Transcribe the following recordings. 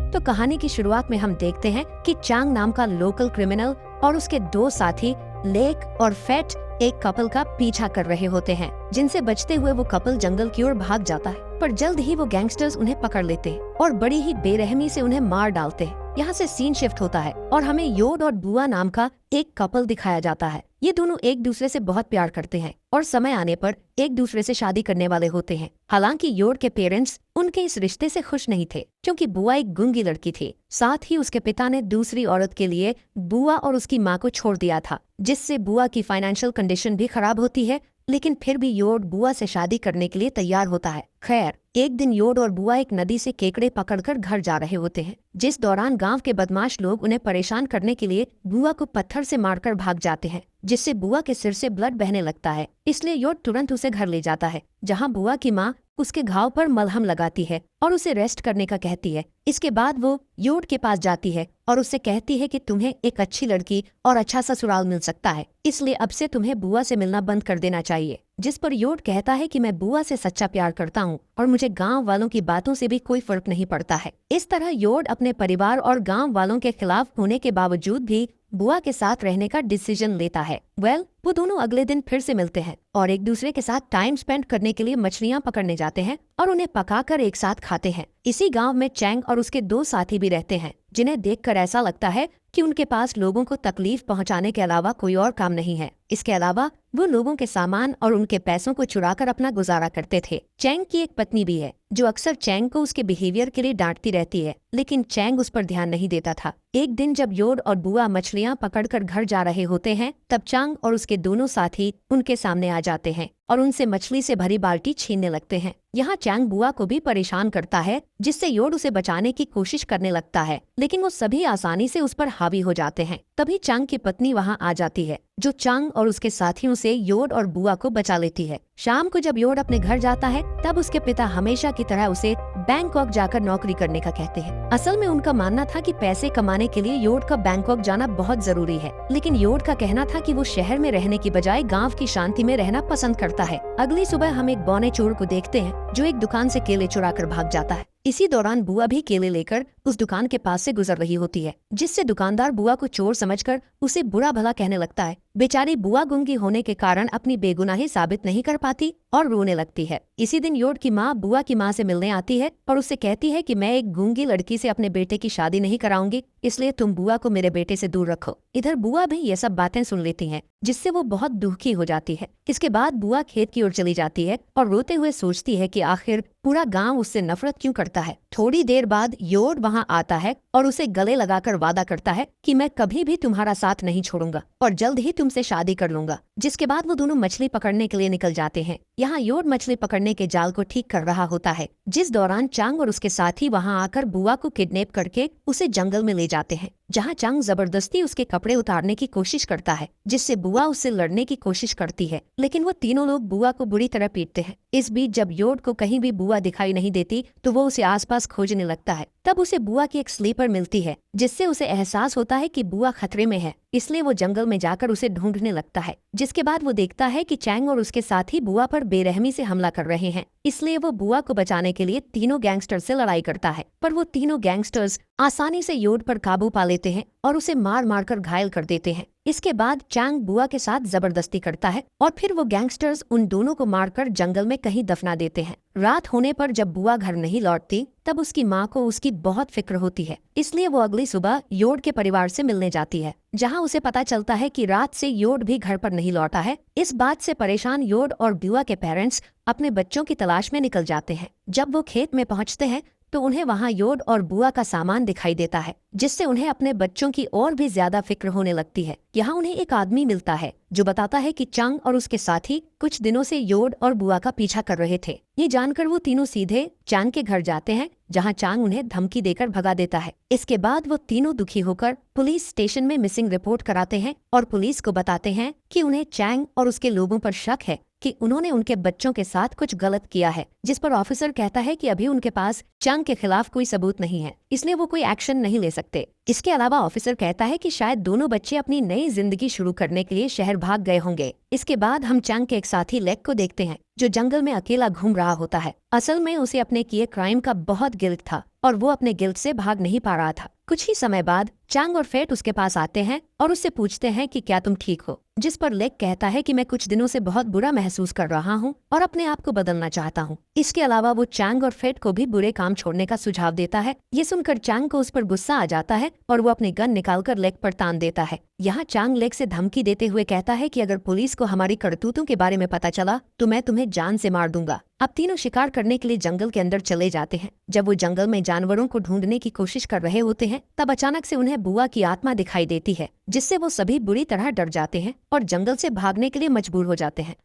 तो कहानी की शुरुआत में हम देखते हैं कि चांग नाम का लोकल क्रिमिनल और उसके दो साथी लेक और फेट एक कपल का पीछा कर रहे होते हैं, जिनसे बचते हुए वो कपल जंगल की ओर भाग जाता है। पर जल्द ही वो गैंगस्टर्स उन्हें पकड़ लेते हैं और बड़ी ही बेरहमी से उन्हें मार डालते हैं। यहाँ से सीन शिफ्ट होता है और हमें योड और बुआ नाम का एक कपल दिखाया जाता है। ये दोनों एक दूसरे से बहुत प्यार करते हैं और समय आने पर एक दूसरे से शादी करने वाले होते हैं। हालांकि योड के पेरेंट्स उनके इस रिश्ते से खुश नहीं थे, क्योंकि बुआ एक गूंगी लड़की थी। साथ ही उसके पिता ने दूसरी औरत के लिए बुआ और उसकी माँ को छोड़ दिया था, जिससे बुआ की फाइनेंशियल कंडीशन भी खराब होती है। लेकिन फिर भी योड बुआ से शादी करने के लिए तैयार होता है। खैर, एक दिन योड और बुआ एक नदी से केकड़े पकड़कर घर जा रहे होते हैं, जिस दौरान गांव के बदमाश लोग उन्हें परेशान करने के लिए बुआ को पत्थर से मारकर भाग जाते हैं, जिससे बुआ के सिर से ब्लड बहने लगता है। इसलिए योड तुरंत उसे घर ले जाता है, जहां बुआ की माँ उसके घाव पर मलहम लगाती है और उसे रेस्ट करने का कहती है। इसके बाद वो योड के पास जाती है और उससे कहती है कि तुम्हें एक अच्छी लड़की और अच्छा ससुराल मिल सकता है, इसलिए अब से तुम्हें बुआ से मिलना बंद कर देना चाहिए। जिस पर योड कहता है कि मैं बुआ से सच्चा प्यार करता हूँ और मुझे गांव वालों की बातों से भी कोई फर्क नहीं पड़ता है। इस तरह योड अपने परिवार और गांव वालों के खिलाफ होने के बावजूद भी बुआ के साथ रहने का डिसीजन लेता है। वो दोनों अगले दिन फिर से मिलते हैं और एक दूसरे के साथ टाइम स्पेंड करने के लिए मछलियाँ पकड़ने जाते हैं और उन्हें पकाकर एक साथ खाते हैं। इसी गांव में चैंग और उसके दो साथी भी रहते हैं, जिन्हें देखकर ऐसा लगता है कि उनके पास लोगों को तकलीफ पहुंचाने के अलावा कोई और काम नहीं है। इसके अलावा वो लोगों के सामान और उनके पैसों को चुराकर अपना गुजारा करते थे। चैंग की एक पत्नी भी है, जो अक्सर चैंग को उसके बिहेवियर के लिए डांटती रहती है, लेकिन चैंग उस पर ध्यान नहीं देता था। एक दिन जब योड और बुआ मछलियाँ पकड़कर घर जा रहे होते हैं, तब चांग और उसके दोनों साथी उनके सामने आ जाते हैं और उनसे मछली से भरी बाल्टी छीनने लगते हैं। यहाँ चैंग बुआ को भी परेशान करता है, जिससे योड उसे बचाने की कोशिश करने लगता है, लेकिन वो सभी आसानी से उस पर हावी हो जाते हैं। तभी चांग की पत्नी वहाँ आ जाती है, जो चांग और उसके साथियों से योड और बुआ को बचा लेती है। शाम को जब योड अपने घर जाता है, तब उसके पिता हमेशा की तरह उसे बैंकॉक जाकर नौकरी करने का कहते हैं। असल में उनका मानना था कि पैसे कमाने के लिए योड का बैंकॉक जाना बहुत जरूरी है, लेकिन योड का कहना था कि वो शहर में रहने की बजाय गांव की शांति में रहना पसंद करता है। अगली सुबह हम एक बौने चोर को देखते हैं, जो एक दुकान से केले चुराकर भाग जाता है। इसी दौरान बुआ भी केले लेकर उस दुकान के पास से गुजर रही होती है, जिससे दुकानदार बुआ को चोर समझकर उसे बुरा भला कहने लगता है। बेचारी बुआ गूंगी होने के कारण अपनी बेगुनाही साबित नहीं कर पाती और रोने लगती है। इसी दिन योड की माँ बुआ की माँ से मिलने आती है और उससे कहती है कि मैं एक गूंगी लड़की से अपने बेटे की शादी नहीं कराऊंगी, इसलिए तुम बुआ को मेरे बेटे से दूर रखो। इधर बुआ भी ये सब बातें सुन लेती हैं, जिससे वो बहुत दुखी हो जाती है। इसके बाद बुआ खेत की ओर चली जाती है और रोते हुए सोचती है कि आखिर पूरा गांव उससे नफरत क्यों करता है। थोड़ी देर बाद योड वहां आता है और उसे गले लगाकर वादा करता है कि मैं कभी भी तुम्हारा साथ नहीं छोड़ूंगा और जल्द ही तुमसे शादी कर लूंगा। जिसके बाद वो दोनों मछली पकड़ने के लिए निकल जाते हैं। यहाँ योड मछली पकड़ने के जाल को ठीक कर रहा होता है, जिस दौरान चांग और उसके साथी वहाँ आकर बुआ को किडनैप करके उसे जंगल में ले जाते हैं, जहाँ चांग जबरदस्ती उसके कपड़े उतारने की कोशिश करता है, जिससे बुआ उससे लड़ने की कोशिश करती है, लेकिन वो तीनों लोग बुआ को बुरी तरह पीटते हैं। इस बीच जब योड को कहीं भी बुआ दिखाई नहीं देती, तो वो उसे आसपास खोजने लगता है। तब उसे बुआ की एक स्लीपर मिलती है, जिससे उसे एहसास होता है कि बुआ खतरे में है, इसलिए वो जंगल में जाकर उसे ढूंढने लगता है। जिसके बाद वो देखता है कि चैंग और उसके साथी बुआ पर बेरहमी से हमला कर रहे हैं, इसलिए वो बुआ को बचाने के लिए तीनों गैंगस्टर से लड़ाई करता है। पर वो तीनों गैंगस्टर्स आसानी से योड पर काबू पा लेते हैं और उसे मार मार कर घायल कर देते हैं। इसके बाद चैंग बुआ के साथ जबरदस्ती करता है और फिर वो गैंगस्टर्स उन दोनों को मारकर जंगल में कहीं दफना देते हैं। रात होने पर जब बुआ घर नहीं लौटती, तब उसकी माँ को उसकी बहुत फिक्र होती है, इसलिए वो अगली सुबह योड के परिवार से मिलने जाती है, जहाँ उसे पता चलता है कि रात से योड भी घर पर नहीं लौटा है। इस बात से परेशान योड और बुआ के पेरेंट्स अपने बच्चों की तलाश में निकल जाते हैं। जब वो खेत में पहुँचते हैं, तो उन्हें वहाँ योड और बुआ का सामान दिखाई देता है, जिससे उन्हें अपने बच्चों की और भी ज्यादा फिक्र होने लगती है। यहाँ उन्हें एक आदमी मिलता है, जो बताता है कि चांग और उसके साथी कुछ दिनों से योड और बुआ का पीछा कर रहे थे। ये जानकर वो तीनों सीधे चांग के घर जाते हैं, जहाँ चांग उन्हें धमकी देकर भगा देता है। इसके बाद वो तीनों दुखी होकर पुलिस स्टेशन में मिसिंग रिपोर्ट कराते हैं और पुलिस को बताते हैं कि उन्हें चांग और उसके लोगों पर शक है कि उन्होंने उनके बच्चों के साथ कुछ गलत किया है। जिस पर ऑफिसर कहता है कि अभी उनके पास चांग के खिलाफ कोई सबूत नहीं है, इसलिए वो कोई एक्शन नहीं ले सकते। इसके अलावा ऑफिसर कहता है कि शायद दोनों बच्चे अपनी नई जिंदगी शुरू करने के लिए शहर भाग गए होंगे। इसके बाद हम चांग के एक साथी लेक को देखते हैं जो जंगल में अकेला घूम रहा होता है। असल में उसे अपने किए क्राइम का बहुत गिल्ट था और वो अपने गिल्ट से भाग नहीं पा रहा था। कुछ ही समय बाद चांग और फेट उसके पास आते हैं और उससे पूछते हैं कि क्या तुम ठीक हो, जिस पर लेक कहता है कि मैं कुछ दिनों से बहुत बुरा महसूस कर रहा हूँ और अपने आप को बदलना चाहता हूँ। इसके अलावा वो चांग और फेट को भी बुरे काम छोड़ने का सुझाव देता है। ये सुनकर चांग को उस पर गुस्सा आ जाता है और वो अपनी गन निकालकर लेक पर तान देता है। यहाँ चांग लेक से धमकी देते हुए कहता है कि अगर पुलिस को हमारी करतूतों के बारे में पता चला तो मैं तुम्हें जान से मार दूंगा। अब तीनों शिकार करने के लिए जंगल के अंदर चले जाते हैं। जब वो जंगल में जानवरों को ढूंढने की कोशिश कर रहे होते हैं तब अचानक से उन्हें बुआ की आत्मा दिखाई देती है, जिससे वो सभी बुरी तरह डर जाते हैं और जंगल से भागने के लिए मजबूर हो जाते हैं।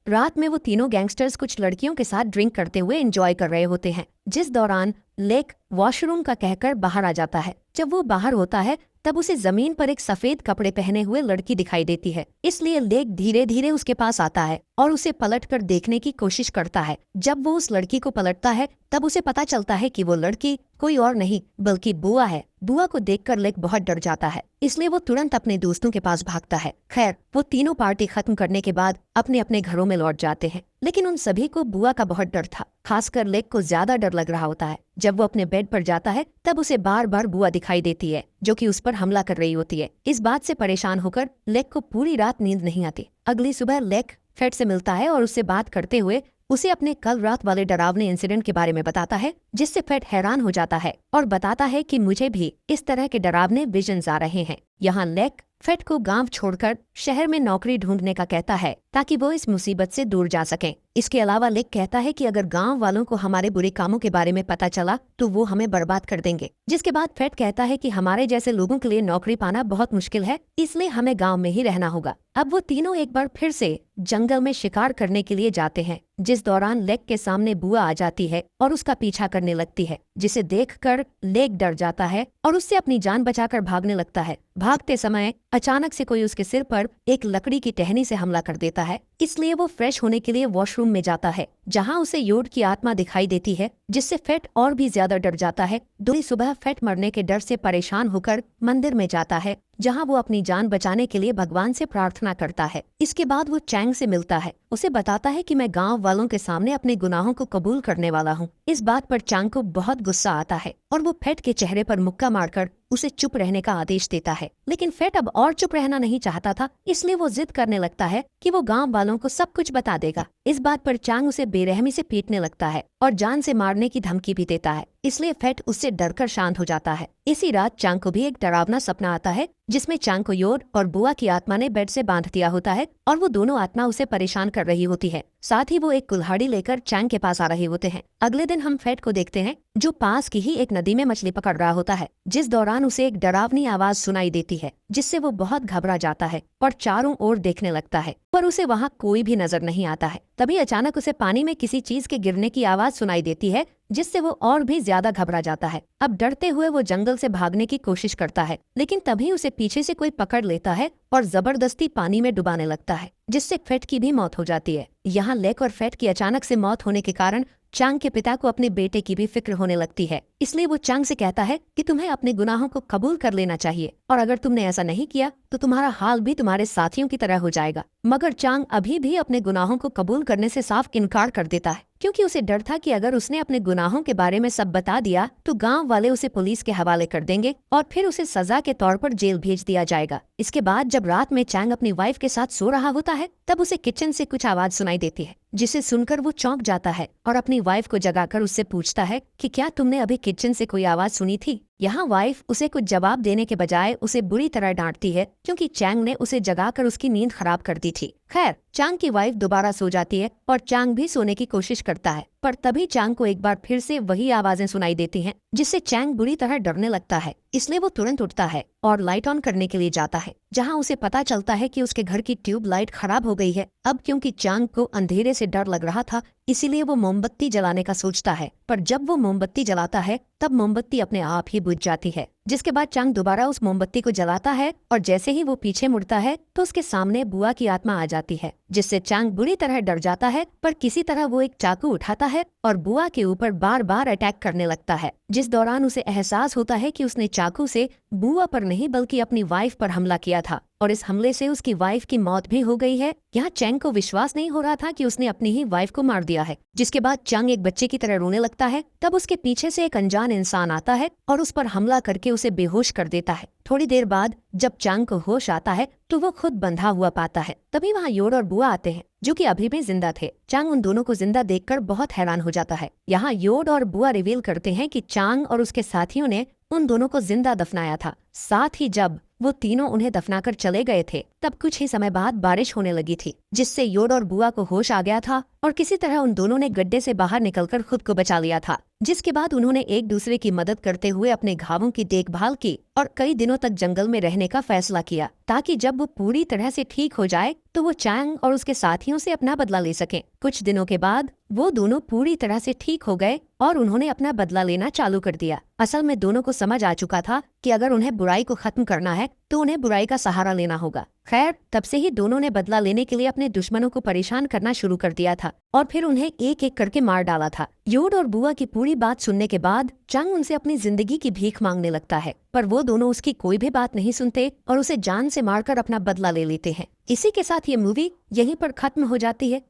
रात में वो तीनों गैंगस्टर्स कुछ लड़कियों के साथ ड्रिंक करते हुए एंजॉय कर रहे होते हैं, जिस दौरान लेक वॉशरूम का कहकर बाहर आ जाता है। जब वो बाहर होता है तब उसे जमीन पर एक सफेद कपड़े पहने हुए लड़की दिखाई देती है, इसलिए लेक धीरे धीरे उसके पास आता है और उसे पलटकर देखने की कोशिश करता है। जब वो उस लड़की को पलटता है तब उसे पता चलता है कि वो लड़की कोई और नहीं बल्कि बुआ है। बुआ को देखकर लेक बहुत डर जाता है, इसलिए वो तुरंत अपने दोस्तों के पास भागता है। खैर, वो तीनों पार्टी खत्म करने के बाद अपने अपने घरों में लौट जाते हैं, लेकिन उन सभी को बुआ का बहुत डर था। खासकर लेक को ज्यादा डर लग रहा होता है। जब वो अपने बेड पर जाता है तब उसे बार बार बुआ दिखाई देती है जो कि उस पर हमला कर रही होती है। इस बात से परेशान होकर लेक को पूरी रात नींद नहीं आती। अगली सुबह लेक फेट से मिलता है और उससे बात करते हुए उसे अपने कल रात वाले डरावने इंसिडेंट के बारे में बताता है, जिससे फेट हैरान हो जाता है और बताता है कि मुझे भी इस तरह के डरावने विजन्स आ रहे हैं। यहाँ लेक फेट को गांव छोड़कर शहर में नौकरी ढूंढने का कहता है ताकि वो इस मुसीबत से दूर जा सकें। इसके अलावा लेक कहता है कि अगर गांव वालों को हमारे बुरे कामों के बारे में पता चला तो वो हमें बर्बाद कर देंगे। जिसके बाद फेट कहता है कि हमारे जैसे लोगों के लिए नौकरी पाना बहुत मुश्किल है, इसलिए हमें गांव में ही रहना होगा। अब वो तीनों एक बार फिर से जंगल में शिकार करने के लिए जाते हैं, जिस दौरान लेक के सामने बुआ आ जाती है और उसका पीछा करने लगती है, जिसे देखकर लेक डर जाता है और उससे अपनी जान बचाकर भागने लगता है। भागते समय अचानक से कोई उसके सिर पर एक लकड़ी की टहनी से हमला कर देता है, इसलिए वो फ्रेश होने के लिए वॉशरूम में जाता है, जहां उसे योड की आत्मा दिखाई देती है, जिससे फेट और भी ज्यादा डर जाता है। दूसरी सुबह फेट मरने के डर से परेशान होकर मंदिर में जाता है, जहां वो अपनी जान बचाने के लिए भगवान से प्रार्थना करता है। इसके बाद वो चैंग से मिलता है, उसे बताता है कि मैं गांव वालों के सामने अपने गुनाहों को कबूल करने वाला हूँ। इस बात पर चैंग को बहुत गुस्सा आता है और वो फेट के चेहरे पर मुक्का मारकर उसे चुप रहने का आदेश देता है। लेकिन फेट अब और चुप रहना नहीं चाहता था, इसलिए वो जिद करने लगता है कि वो गांव वालों को सब कुछ बता देगा। इस बात पर चांग उसे बेरहमी से पीटने लगता है और जान से मारने की धमकी भी देता है, इसलिए फेट उससे डरकर शांत हो जाता है। इसी रात चांग को भी एक डरावना सपना आता है, जिसमें चांग को योड और बुआ की आत्मा ने बेड से बांध दिया होता है और वो दोनों आत्मा उसे परेशान कर रही होती है। साथ ही वो एक कुल्हाड़ी लेकर चांग के पास आ रहे होते हैं। अगले दिन हम फेट को देखते हैं जो पास की ही एक नदी में मछली पकड़ रहा होता है, जिस दौरान उसे एक डरावनी आवाज सुनाई देती है, जिससे वो बहुत घबरा जाता है और चारों ओर देखने लगता है, पर उसे वहाँ कोई भी नजर नहीं आता है। तभी अचानक उसे पानी में किसी चीज के गिरने की आवाज सुनाई देती है, जिससे वो और भी ज्यादा घबरा जाता है। अब डरते हुए वो जंगल से भागने की कोशिश करता है, लेकिन तभी उसे पीछे से कोई पकड़ लेता है और जबरदस्ती पानी में डुबाने लगता है, जिससे फेट की भी मौत हो जाती है। यहाँ लेक और फेट की अचानक से मौत होने के कारण चांग के पिता को अपने बेटे की भी फिक्र होने लगती है, इसलिए वो चांग से कहता है कि तुम्हें अपने गुनाहों को कबूल कर लेना चाहिए और अगर तुमने ऐसा नहीं किया तो तुम्हारा हाल भी तुम्हारे साथियों की तरह हो जाएगा। मगर चांग अभी भी अपने गुनाहों को कबूल करने से साफ इनकार कर देता है, क्योंकि उसे डर था कि अगर उसने अपने गुनाहों के बारे में सब बता दिया तो गांव वाले उसे पुलिस के हवाले कर देंगे और फिर उसे सजा के तौर पर जेल भेज दिया जाएगा। इसके बाद जब रात में चांग अपनी वाइफ के साथ सो रहा होता है तब उसे किचन से कुछ आवाज सुनाई देती है, जिसे सुनकर वो चौंक जाता है और अपनी वाइफ को जगाकर उससे पूछता है कि क्या तुमने अभी किचन से कोई आवाज सुनी थी। यहाँ वाइफ उसे कुछ जवाब देने के बजाय उसे बुरी तरह डांटती है, क्योंकि चांग ने उसे जगाकर उसकी नींद खराब कर दी थी। खैर, चांग की वाइफ दोबारा सो जाती है और चांग भी सोने की कोशिश करता है, पर तभी चांग को एक बार फिर से वही आवाजें सुनाई देती हैं, जिससे चांग बुरी तरह डरने लगता है। इसलिए वो तुरंत उठता है और लाइट ऑन करने के लिए जाता है, जहां उसे पता चलता है कि उसके घर की ट्यूब लाइट खराब हो गई है। अब क्योंकि चांग को अंधेरे से डर लग रहा था, इसीलिए वो मोमबत्ती जलाने का सोचता है, पर जब वो मोमबत्ती जलाता है तब मोमबत्ती अपने आप ही बुझ जाती है। जिसके बाद चांग दोबारा उस मोमबत्ती को जलाता है और जैसे ही वो पीछे मुड़ता है तो उसके सामने बुआ की आत्मा आ जाती है, जिससे चांग बुरी तरह डर जाता है। पर किसी तरह वो एक चाकू उठाता है और बुआ के ऊपर बार बार अटैक करने लगता है, जिस दौरान उसे एहसास होता है कि उसने चाकू से बुआ पर नहीं बल्कि अपनी वाइफ पर हमला किया था और इस हमले से उसकी वाइफ की मौत भी हो गई है। यहाँ चैंग को विश्वास नहीं हो रहा था कि उसने अपनी ही वाइफ को मार दिया है। जिसके बाद चांग एक बच्चे की तरह रोने लगता है। तब उसके पीछे से एक अनजान इंसान आता है और उस पर हमला करके उसे बेहोश कर देता है। थोड़ी देर बाद जब चांग को होश आता है तो वो खुद बंधा हुआ पाता है। तभी वहाँ योड और बुआ आते हैं जो कि अभी भी जिंदा थे। चांग उन दोनों को जिंदा देखकर बहुत हैरान हो जाता है। यहाँ योड और बुआ रिवील करते हैं कि चांग और उसके साथियों ने उन दोनों को जिंदा दफनाया था। साथ ही जब वो तीनों उन्हें दफनाकर चले गए थे तब कुछ ही समय बाद बारिश होने लगी थी, जिससे योड और बुआ को होश आ गया था और किसी तरह उन दोनों ने गड्ढे से बाहर निकलकर खुद को बचा लिया था। जिसके बाद उन्होंने एक दूसरे की मदद करते हुए अपने घावों की देखभाल की और कई दिनों तक जंगल में रहने का फैसला किया, ताकि जब वो पूरी तरह से ठीक हो जाए तो वो चांग और उसके साथियों से अपना बदला ले सके। कुछ दिनों के बाद वो दोनों पूरी तरह से ठीक हो गए और उन्होंने अपना बदला लेना चालू कर दिया। असल में दोनों को समझ आ चुका था कि अगर उन्हें बुराई को खत्म करना है तो उन्हें बुराई का सहारा लेना होगा। खैर, तब से ही दोनों ने बदला लेने के लिए अपने दुश्मनों को परेशान करना शुरू कर दिया था और फिर उन्हें एक एक करके मार डाला था। योड और बुआ की पूरी बात सुनने के बाद चांग उनसे अपनी जिंदगी की भीख मांगने लगता है, पर वो दोनों उसकी कोई भी बात नहीं सुनते और उसे जान से मारकर अपना बदला ले लेते हैं। इसी के साथ ये मूवी यहीं पर खत्म हो जाती है।